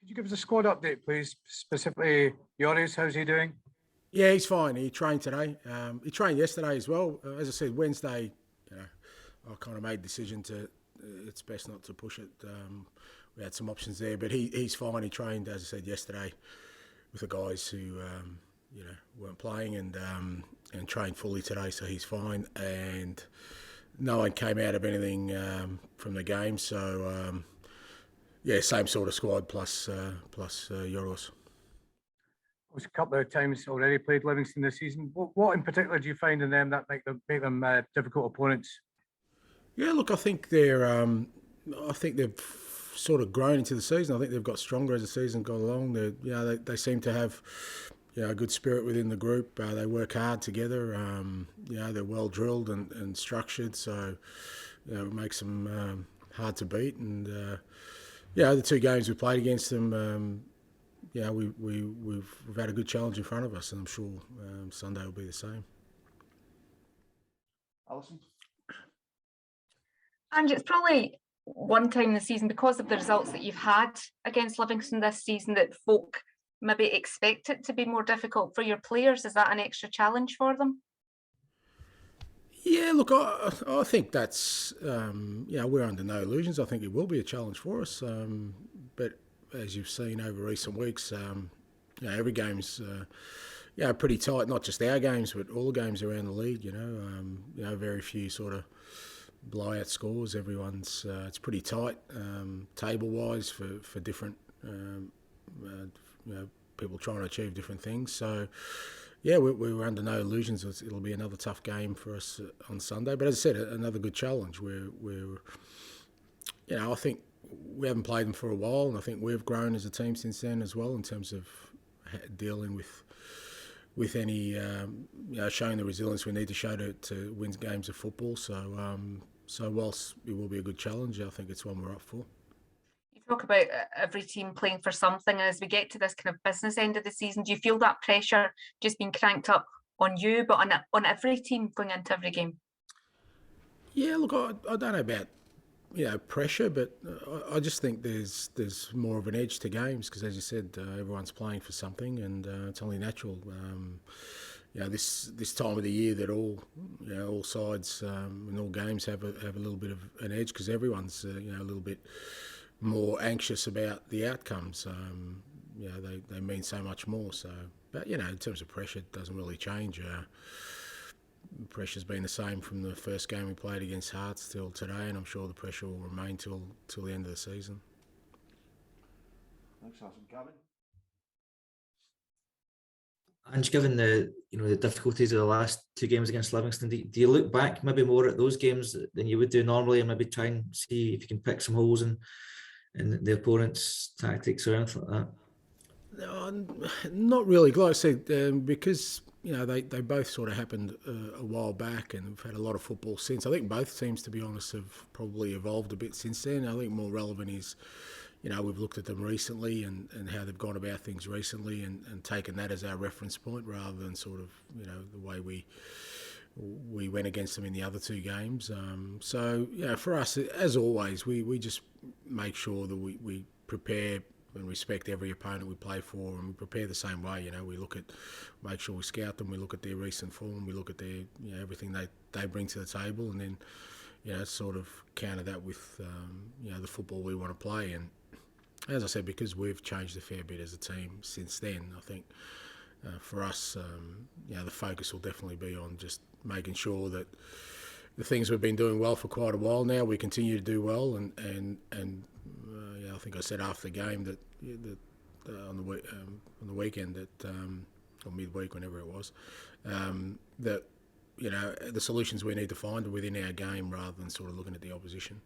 Could you give us a squad update, please? Specifically, 𝗙𝗲𝗋, how's he doing? Yeah, he's fine. He trained today. He trained yesterday as well. As I said, Wednesday, I kind of made the decision to. It's best not to push it. We had some options there, but he's fine. He trained, as I said, yesterday with the guys who weren't playing and trained fully today, so he's fine. And no one came out of anything from the game, so same sort of squad plus 𝗙𝗲𝗋. A couple of times already played Livingston this season. What in particular do you find in them that make them difficult opponents? Yeah, look, I think they've sort of grown into the season. I think they've got stronger as the season got along. They seem to have a good spirit within the group. They work hard together. They're well drilled and structured, so it makes them hard to beat. And the two games we played against them. We've had a good challenge in front of us, and I'm sure Sunday will be the same. Alison? And it's probably one time this season, because of the results that you've had against Livingston this season, that folk maybe expect it to be more difficult for your players. Is that an extra challenge for them? Yeah, look, I think that's, we're under no illusions. I think it will be a challenge for us, but as you've seen over recent weeks, every game's pretty tight. Not just our games, but all the games around the league. Very few sort of blowout scores. Everyone's it's pretty tight table-wise for different people trying to achieve different things. So we're under no illusions. It'll be another tough game for us on Sunday. But as I said, another good challenge. I think we haven't played them for a while, and I think we've grown as a team since then as well in terms of dealing with any showing the resilience we need to show to win games of football. So whilst it will be a good challenge, I think it's one we're up for. You talk about every team playing for something, and as we get to this kind of business end of the season, do you feel that pressure just being cranked up on you, but on every team going into every game? Yeah, look, I don't know about pressure, but I just think there's more of an edge to games because, as you said, everyone's playing for something, and it's only natural. This time of the year that all sides and all games have a little bit of an edge because everyone's a little bit more anxious about the outcomes. They mean so much more. So, but in terms of pressure, it doesn't really change. Pressure's been the same from the first game we played against Hearts till today, and I'm sure the pressure will remain till the end of the season. Thanks, Alison. Gavin? And given the difficulties of the last two games against Livingston, do you look back maybe more at those games than you would do normally, and maybe try and see if you can pick some holes in the opponent's tactics or anything like that? No, not really. Like I said, because they both sort of happened a while back, and we've had a lot of football since. I think both teams, to be honest, have probably evolved a bit since then. I think more relevant is, we've looked at them recently and how they've gone about things recently and taken that as our reference point rather than sort of, the way we went against them in the other two games. So, for us, as always, we just make sure that we prepare and respect every opponent we play for, and we prepare the same way. We make sure we scout them, we look at their recent form, we look at their, everything they bring to the table, and then, sort of counter that with, the football we want to play. And as I said, because we've changed a fair bit as a team since then, I think for us, the focus will definitely be on just making sure that the things we've been doing well for quite a while now, we continue to do well, and I think I said after the game that on the weekend or midweek, whenever it was, that the solutions we need to find are within our game rather than sort of looking at the opposition.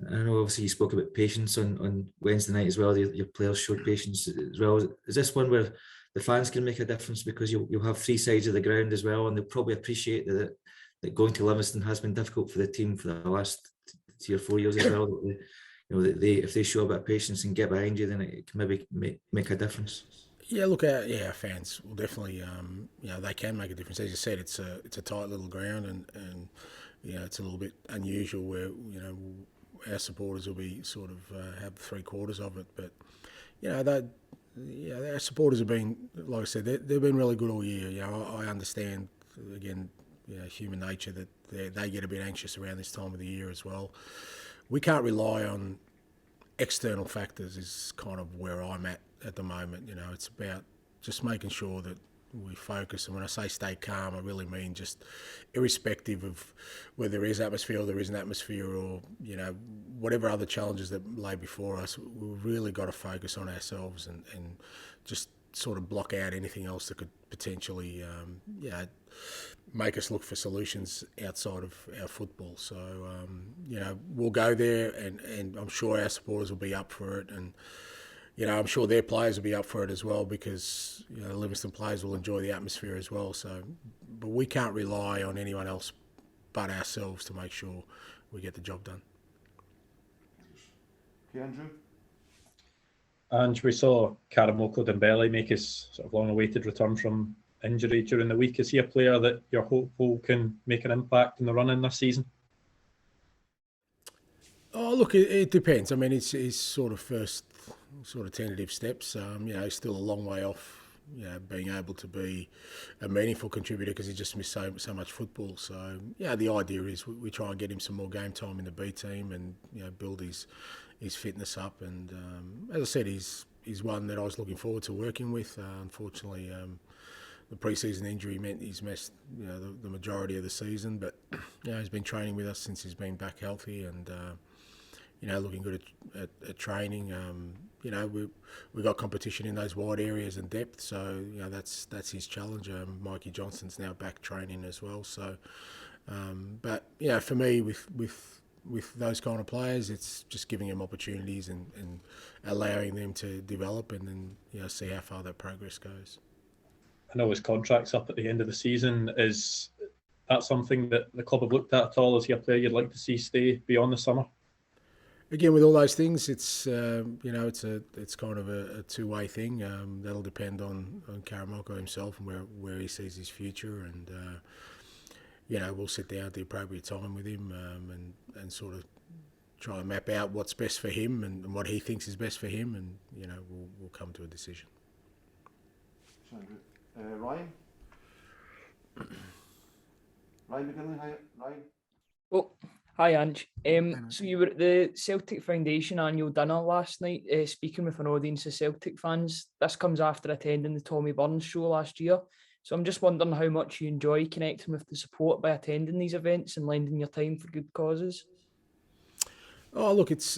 I know obviously you spoke about patience on Wednesday night as well. Your players showed patience as well. Is this one where the fans can make a difference because you'll have three sides of the ground as well, and they'll probably appreciate that going to Livingston has been difficult for the team for the last 3 or 4 years as well. That if they show a bit of patience and get behind you, then it can maybe make a difference. Yeah, look, our fans will definitely, they can make a difference. As you said, it's a tight little ground, and it's a little bit unusual where our supporters will be sort of have 3/4 of it. But you know, our supporters have been, like I said, they've been really good all year. You know, I understand again, you know, human nature that they get a bit anxious around this time of the year as well. We can't rely on external factors. Is kind of where I'm at the moment. You know, it's about just making sure that we focus, and when I say stay calm, I really mean just irrespective of whether there is atmosphere or there isn't atmosphere, or you know, whatever other challenges that lay before us, we've really got to focus on ourselves and just sort of block out anything else that could potentially you know, make us look for solutions outside of our football. So you know, we'll go there, and I'm sure our supporters will be up for it, and you know, I'm sure their players will be up for it as well, because you know, the Livingston players will enjoy the atmosphere as well. So, but we can't rely on anyone else but ourselves to make sure we get the job done. Okay, Andrew. And we saw 𝗙𝗂𝗹𝗶 make his sort of long-awaited return from injury during the week. Is he a player that you're hopeful can make an impact in the run-in this season? Oh, look, it depends. I mean, it's sort of first sort of tentative steps. You know, he's still a long way off, you know, being able to be a meaningful contributor because he just missed so much football. So, yeah, the idea is we try and get him some more game time in the B team, and you know, build his fitness up. And as I said, he's one that I was looking forward to working with. Unfortunately, the pre-season injury meant he's missed, you know, the majority of the season. But you know, he's been training with us since he's been back healthy, and you know, looking good at training. You know, we got competition in those wide areas and depth, so you know, that's his challenge. Mikey Johnston's now back training as well. So, but you know, for me, with those kind of players, it's just giving them opportunities and allowing them to develop, and then you know, see how far that progress goes. I know his contract's up at the end of the season. Is that something that the club have looked at all? Is he a player you'd like to see stay beyond the summer? Again, with all those things, it's you know, it's kind of a two-way thing. That'll depend on 𝗙𝗂𝗹𝗶 himself and where he sees his future, and you know, we'll sit down at the appropriate time with him and sort of try and map out what's best for him and what he thinks is best for him, and you know, we'll come to a decision. Ryan. Ryan McGinley. Hi, Ryan. Oh, hi, Ange. So you were at the Celtic Foundation annual dinner last night, speaking with an audience of Celtic fans. This comes after attending the Tommy Burns show last year. So I'm just wondering how much you enjoy connecting with the support by attending these events and lending your time for good causes. Oh, look, it's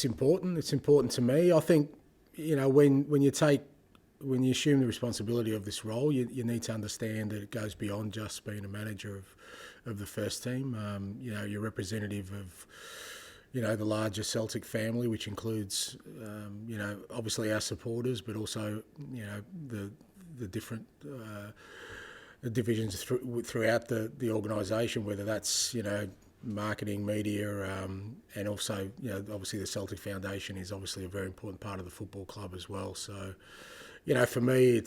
important. It's important to me. I think, you know, when you assume the responsibility of this role, you need to understand that it goes beyond just being a manager of the first team. You know, you're representative of, you know, the larger Celtic family, which includes, you know, obviously our supporters, but also, you know, the different divisions throughout the organisation, whether that's, you know, marketing, media, and also, you know, obviously the Celtic Foundation is obviously a very important part of the football club as well. So, you know, for me,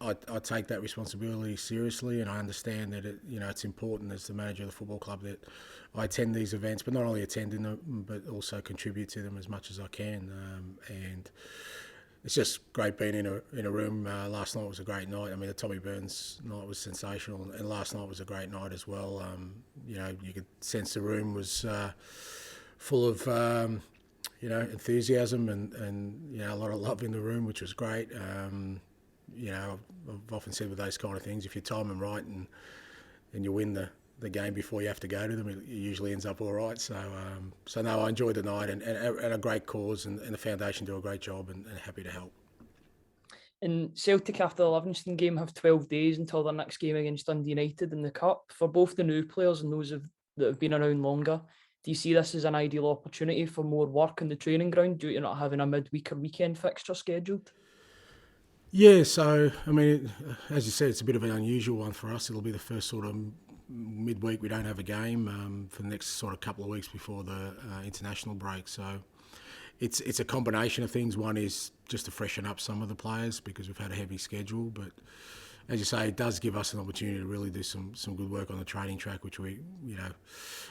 I take that responsibility seriously, and I understand that you know, it's important as the manager of the football club that I attend these events, but not only attend them, but also contribute to them as much as I can. And it's just great being in a room. Last night was a great night. I mean, the Tommy Burns night was sensational, and last night was a great night as well. You know, you could sense the room was full of you know, enthusiasm and you know, a lot of love in the room, which was great. You know, I've often said with those kind of things, if you time them right and you win the game before you have to go to them, it usually ends up all right. So no, I enjoyed the night and a great cause, and the foundation do a great job, and happy to help. And Celtic, after the Livingston game, have 12 days until their next game against Dundee United in the Cup. For both the new players and those that have been around longer, do you see this as an ideal opportunity for more work in the training ground due to not having a midweek or weekend fixture scheduled? Yeah, so, I mean, as you said, it's a bit of an unusual one for us. It'll be the first sort of midweek we don't have a game for the next sort of couple of weeks before the international break. So it's a combination of things. One is just to freshen up some of the players because we've had a heavy schedule, but as you say, it does give us an opportunity to really do some good work on the training track, which we,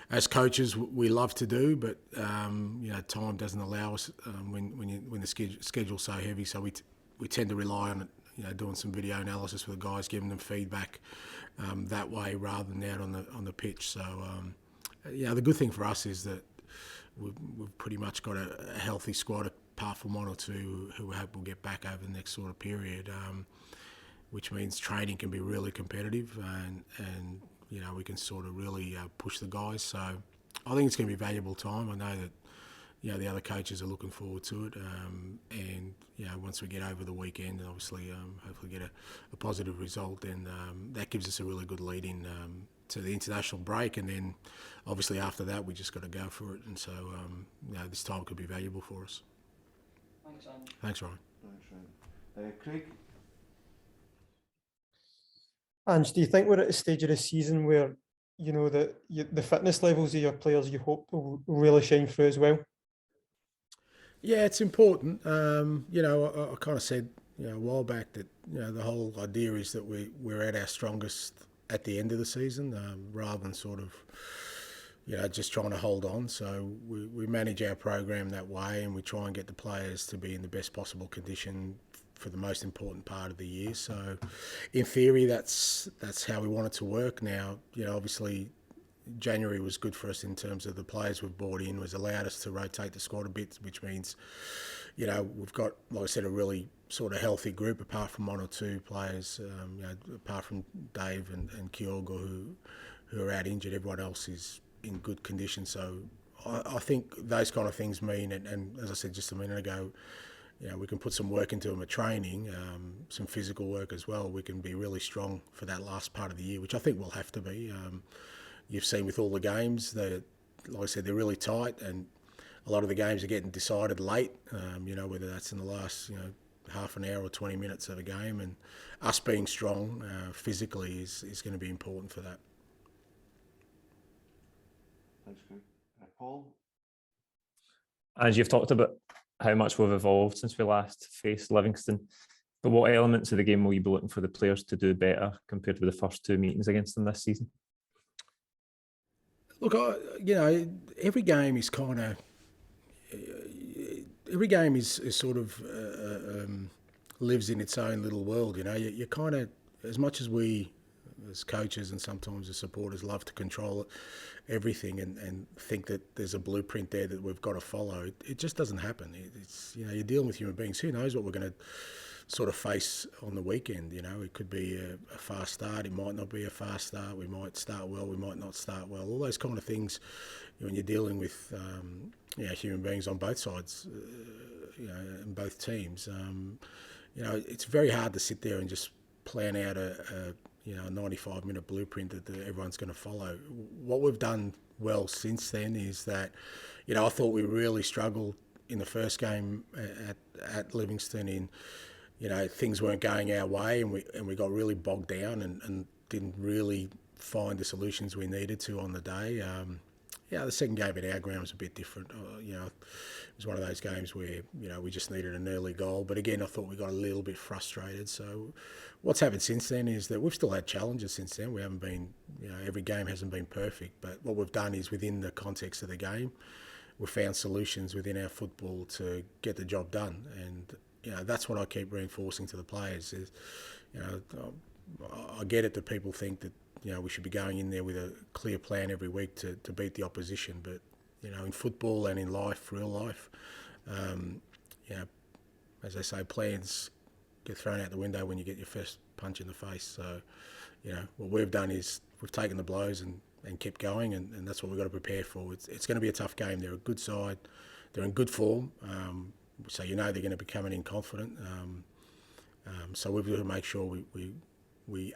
as coaches, we love to do, but time doesn't allow us when the schedule's so heavy. So we tend to rely on it, doing some video analysis with the guys, giving them feedback that way rather than out on the pitch. So the good thing for us is that we've pretty much got a healthy squad, apart from one or two who we hope will get back over the next sort of period. Which means training can be really competitive and we can sort of really push the guys. So I think it's going to be valuable time. I know that the other coaches are looking forward to it, and once we get over the weekend and obviously hopefully get a positive result, then that gives us a really good lead in to the international break, and then obviously after that we just got to go for it. And so this time could be valuable for us. Thanks, Ange. Thanks, Ryan. Thanks, Ryan. Craig? Ange, do you think we're at a stage of the season where the fitness levels of your players you hope will really shine through as well? Yeah, it's important. I kind of said a while back that the whole idea is that we're at our strongest at the end of the season, rather than sort of just trying to hold on. So we manage our program that way, and we try and get the players to be in the best possible condition for the most important part of the year. So in theory, that's how we want it to work. Now, obviously January was good for us in terms of the players we've brought in, was allowed us to rotate the squad a bit, which means, we've got, like I said, a really sort of healthy group, apart from one or two players, apart from Dave and 𝗙𝗂𝗹𝗹 who are out injured. Everyone else is in good condition. So I think those kind of things mean, and as I said just a minute ago, we can put some work into them at training, some physical work as well. We can be really strong for that last part of the year, which I think we'll have to be. You've seen with all the games, like I said, they're really tight, and a lot of the games are getting decided late, whether that's in the last, half an hour or 20 minutes of a game, and us being strong physically is going to be important for that. Thanks, Craig. Paul? As you've talked about how much we've evolved since we last faced Livingston, but what elements of the game will you be looking for the players to do better compared with the first two meetings against them this season? Look, every game is kind of, every game is sort of lives in its own little world. You kind of, as much as we as coaches and sometimes as supporters love to control everything and think that there's a blueprint there that we've got to follow, it just doesn't happen. It's you're dealing with human beings. Who knows what we're going to sort of face on the weekend? It could be a fast start, it might not be a fast start, we might start well, we might not start well. All those kind of things, when you're dealing with human beings on both sides, in both teams, it's very hard to sit there and just plan out a 95-minute blueprint that everyone's going to follow. What we've done well since then is that, I thought we really struggled in the first game at Livingston in, things weren't going our way, and we got really bogged down and didn't really find the solutions we needed to on the day. The second game at our ground was a bit different. It was one of those games where, we just needed an early goal. But again, I thought we got a little bit frustrated. So what's happened since then is that we've still had challenges since then. We haven't been, every game hasn't been perfect. But what we've done is within the context of the game, we've found solutions within our football to get the job done. And, that's what I keep reinforcing to the players is, I get it that people think that, we should be going in there with a clear plan every week to beat the opposition. But, in football and in life, real life, as they say, plans get thrown out the window when you get your first punch in the face. So, what we've done is we've taken the blows and kept going, and that's what we've got to prepare for. It's going to be a tough game. They're a good side. They're in good form. So they're going to be coming in confident. So we've got to make sure we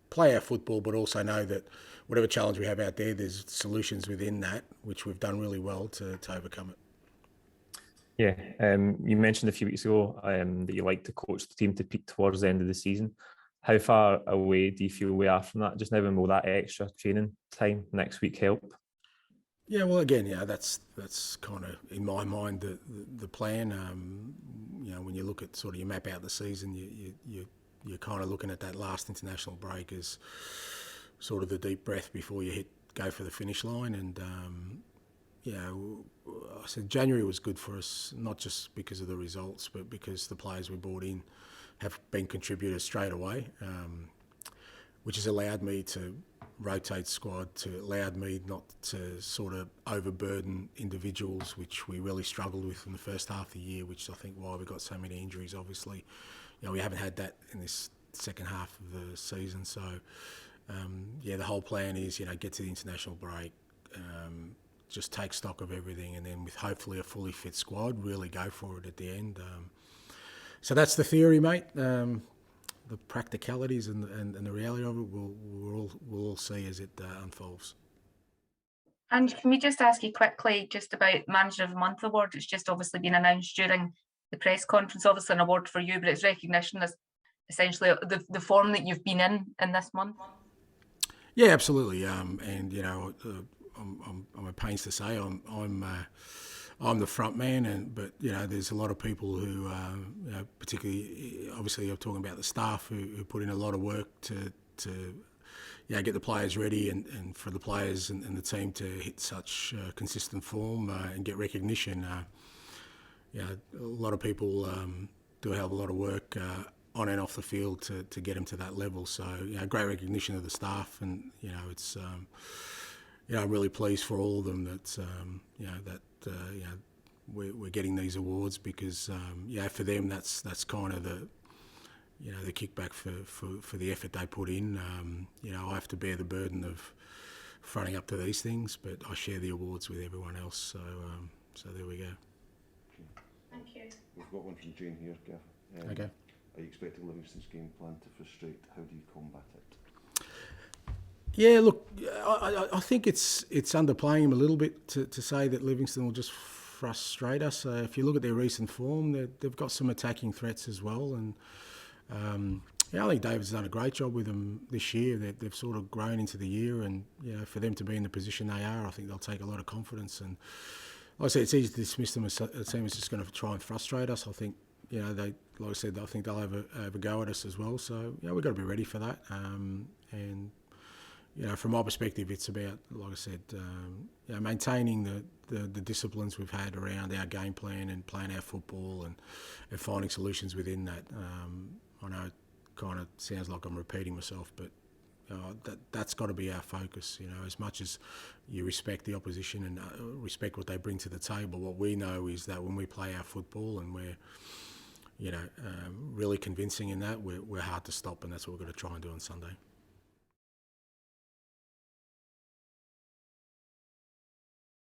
play our football, but also know that whatever challenge we have out there, there's solutions within that, which we've done really well to overcome it. Yeah, you mentioned a few weeks ago that you like to coach the team to peak towards the end of the season. How far away do you feel we are from that just now, and will that extra training time next week help? Yeah, well, again, that's kind of in my mind the plan. When you look at sort of you map out the season, you you're kind of looking at that last international break as sort of the deep breath before you go for the finish line. And I said January was good for us, not just because of the results, but because the players we brought in have been contributors straight away, which has allowed me to rotate squad, allowed me not to sort of overburden individuals, which we really struggled with in the first half of the year, which I think why we got so many injuries. Obviously, we haven't had that in this second half of the season. So, the whole plan is, get to the international break, just take stock of everything, and then with hopefully a fully fit squad, really go for it at the end. So that's the theory, mate. The practicalities and the reality of it, we'll all see as it unfolds. And can we just ask you quickly just about Manager of the Month award? It's just obviously been announced during the press conference. Obviously an award for you, but it's recognition as essentially the form that you've been in this month. Yeah, absolutely. And I'm at pains to say I'm the front man, but there's a lot of people who, particularly, obviously, I'm talking about the staff who put in a lot of work to get the players ready and for the players and the team to hit such consistent form and get recognition. A lot of people do a hell of a lot of work on and off the field to get them to that level. So, great recognition of the staff, and it's. I'm really pleased for all of them that we're getting these awards because for them that's kind of the the kickback for the effort they put in. I have to bear the burden of fronting up to these things, but I share the awards with everyone else. So there we go. Thank you. We've got one from Jane here, Gav. Okay. Are you expecting Livingston's game plan to frustrate? How do you combat it? Yeah, look, I think it's underplaying them a little bit to say that Livingston will just frustrate us. If you look at their recent form, they've got some attacking threats as well. And I think David's done a great job with them this year. They've sort of grown into the year, and for them to be in the position they are, I think they'll take a lot of confidence. And like I said, it's easy to dismiss them as a team that's just going to try and frustrate us. I think they, like I said, I think they'll have a go at us as well. So we've got to be ready for that. And from my perspective, it's about, like I said, maintaining the disciplines we've had around our game plan and playing our football and finding solutions within that. I know it kind of sounds like I'm repeating myself, but that's got to be our focus. As much as you respect the opposition and respect what they bring to the table, what we know is that when we play our football and we're really convincing in that, we're hard to stop, and that's what we're going to try and do on Sunday.